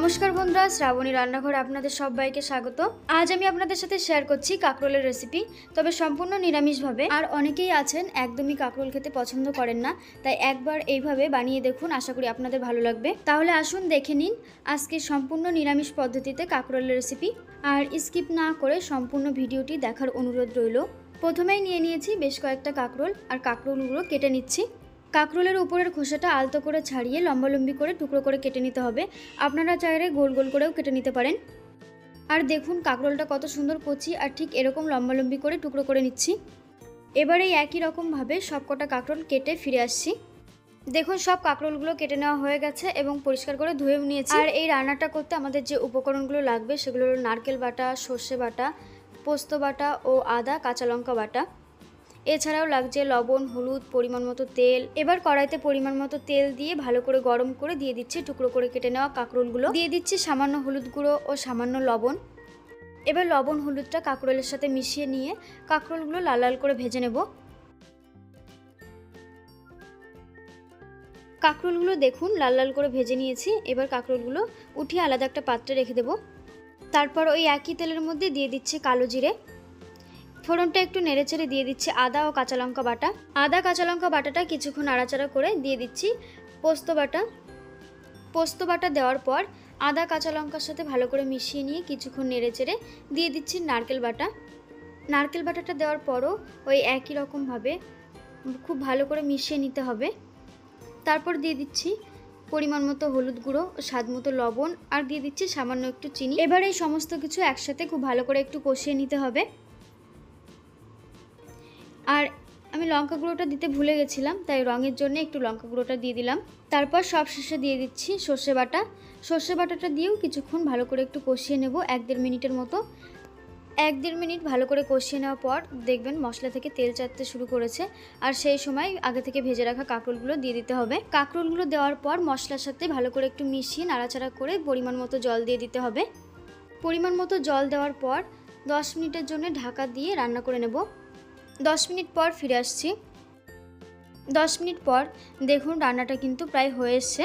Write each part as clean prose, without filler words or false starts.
নমস্কার বন্ধুরা, শ্রাবণী রান্নাঘরে আপনাদের সবাইকে স্বাগত। আজ আমি আপনাদের সাথে শেয়ার করছি কাঁকরোলের রেসিপি, তবে সম্পূর্ণ নিরামিষভাবে। আর অনেকেই আছেন একদমই কাঁকরোল খেতে পছন্দ করেন না, তাই একবার এইভাবে বানিয়ে দেখুন, আশা করি আপনাদের ভালো লাগবে। তাহলে আসুন দেখে নিন আজকে সম্পূর্ণ নিরামিষ পদ্ধতিতে কাঁকরোলের রেসিপি। আর স্কিপ না করে সম্পূর্ণ ভিডিওটি দেখার অনুরোধ রইল। প্রথমেই নিয়ে নিয়েছি বেশ কয়েকটা কাঁকরোল, আর কাঁকরোলগুলো কেটে নিচ্ছি। কাঁকরোলের উপরের খোসাটা আলতো করে ছাড়িয়ে লম্বালম্বি করে টুকরো করে কেটে নিতে হবে। আপনারা চাইলে গোল গোল করেও কেটে নিতে পারেন। আর দেখুন কাঁকরোলটা কত সুন্দর কচি, আর ঠিক এরকম লম্বালম্বি করে টুকরো করে নিচ্ছি। এবারে একই রকমভাবে সবকটা কাঁকরোল কেটে ফিরে আসছি। দেখুন সব কাঁকরোলগুলো কেটে নেওয়া হয়ে গেছে এবং পরিষ্কার করে ধুয়েও নিয়েছি। আর এই রান্নাটা করতে আমাদের যে উপকরণগুলো লাগবে সেগুলো হলো নারকেল বাটা, সর্ষে বাটা, পোস্ত বাটা ও আদা কাঁচা লঙ্কা বাটা। এছাড়াও লাগছে লবণ, হলুদ, পরিমাণ মতো তেল। এবার কড়াইতে পরিমাণ মতো তেল দিয়ে ভালো করে গরম করে দিয়ে দিচ্ছি টুকরো করে কেটে নেওয়া কাঁকরোলগুলো। দিয়ে দিচ্ছি সামান্য হলুদ গুঁড়ো ও সামান্য লবণ। এবার লবণ হলুদটা কাঁকরোলের সাথে মিশিয়ে নিয়ে কাঁকরোলগুলো লাল লাল করে ভেজে নেব। কাঁকরোলগুলো দেখুন লাল লাল করে ভেজে নিয়েছি। এবার কাঁকরোলগুলো উঠিয়ে আলাদা একটা পাত্রে রেখে দেব। তারপর ওই একই তেলের মধ্যে দিয়ে দিচ্ছি কালো জিরে। ফোড়নটা একটু নেড়েচেড়ে দিয়ে দিচ্ছি আদা ও কাঁচা লঙ্কা বাটা। আদা কাঁচা লঙ্কা বাটাটা কিছুক্ষণ নাড়াচাড়া করে দিয়ে দিচ্ছি পোস্ত বাটা। পোস্ত বাটা দেওয়ার পর আদা কাঁচা লঙ্কার সাথে ভালো করে মিশিয়ে নিয়ে কিছুক্ষণ নেড়েচেড়ে দিয়ে দিচ্ছি নারকেল বাটা। নারকেল বাটাটা দেওয়ার পরও ওই একই রকমভাবে খুব ভালো করে মিশিয়ে নিতে হবে। তারপর দিয়ে দিচ্ছি পরিমাণ মতো হলুদ গুঁড়ো, স্বাদ মতো লবণ, আর দিয়ে দিচ্ছি সামান্য একটু চিনি। এবার এই সমস্ত কিছু একসাথে খুব ভালো করে একটু কষিয়ে নিতে হবে। আর আমি লঙ্কা গুঁড়োটা দিতে ভুলে গেছিলাম, তাই রঙের জন্য একটু লঙ্কা গুঁড়োটা দিয়ে দিলাম। তারপর সব শেষে দিয়ে দিচ্ছি সর্ষে বাটা। সর্ষে বাটাটা দিয়েও কিছুক্ষণ ভালো করে একটু কষিয়ে নেব, 1-1.5 মিনিটের মতো। 1-1.5 মিনিট ভালো করে কষিয়ে নেওয়ার পর দেখবেন মশলা থেকে তেল চাটতে শুরু করেছে। আর সেই সময় আগে থেকে ভেজে রাখা কাঁকরোলগুলো দিয়ে দিতে হবে। কাঁকরোলগুলো দেওয়ার পর মশলার সাথে ভালো করে একটু মিশিয়ে নাড়াচাড়া করে পরিমাণ মতো জল দিয়ে দিতে হবে। পরিমাণ মতো জল দেওয়ার পর 10 মিনিটের জন্য ঢাকা দিয়ে রান্না করে নেব। 10 মিনিট পর ফিরে আসছি। 10 মিনিট পর দেখুন রান্নাটা কিন্তু প্রায় হয়ে এসছে।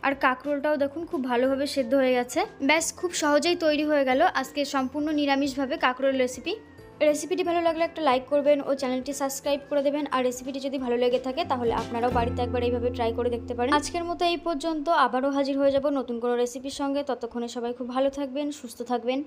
আর কাঁকরোলটাও দেখুন খুব ভালোভাবে সেদ্ধ হয়ে গেছে। ব্যাস, খুব সহজেই তৈরি হয়ে গেল আজকে সম্পূর্ণ নিরামিষভাবে কাঁকরোল রেসিপি। রেসিপিটি ভালো লাগলে একটা লাইক করবেন ও চ্যানেলটি সাবস্ক্রাইব করে দেবেন। আর রেসিপিটি যদি ভালো লেগে থাকে তাহলে আপনারাও বাড়িতে একবার এইভাবে ট্রাই করে দেখতে পারেন। আজকের মতো এই পর্যন্ত, আবারও হাজির হয়ে যাব নতুন কোনো রেসিপির সঙ্গে। ততক্ষণে সবাই খুব ভালো থাকবেন, সুস্থ থাকবেন।